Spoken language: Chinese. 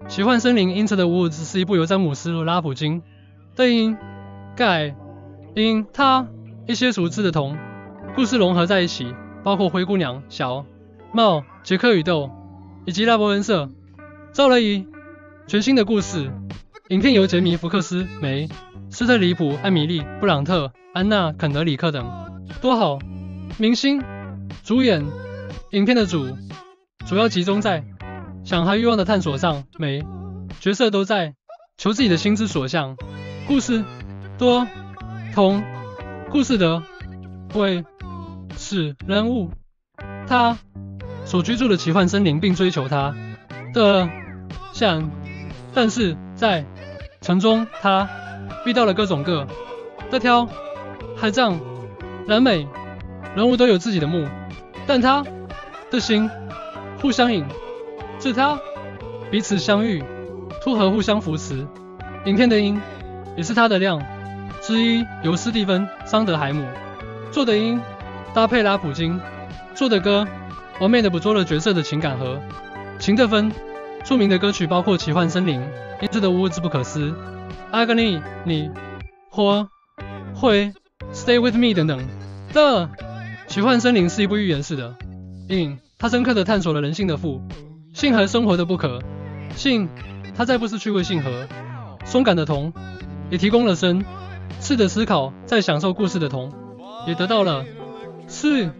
奇幻森林 Into the Woods 是一部由詹姆斯·拉普金的因、盖、因、他一些熟知的童故事融合在一起，包括灰姑娘、小帽、杰克与豆以及拉伯恩瑟，造了一全新的故事。影片由杰米·福克斯、梅、斯特里普、艾米丽·布朗特、安娜·肯德里克等多好明星主演。影片的主要集中在想和欲望的探索上，每角色都在求自己的心之所向。故事多同故事的为是人物他所居住的奇幻森林，并追求他的想，但是在城中他遇到了各种各的挑海战。然每人物都有自己的目，但他的心互相引致他彼此相遇，突和互相扶持。影片的音也是他的亮之一，由斯蒂芬·桑德海姆做的音，搭配拉普金做的歌，完美的捕捉了角色的情感和情的分。著名的歌曲包括《奇幻森林》、《Into the Woods》、不可思、Agony、你或会、Stay with Me 等等的。奇幻森林是一部寓言式的影，它深刻地探索了人性的负性和生活的不可性。它在不失趣味性和松感的同，也提供了深次的思考，在享受故事的同，也得到了是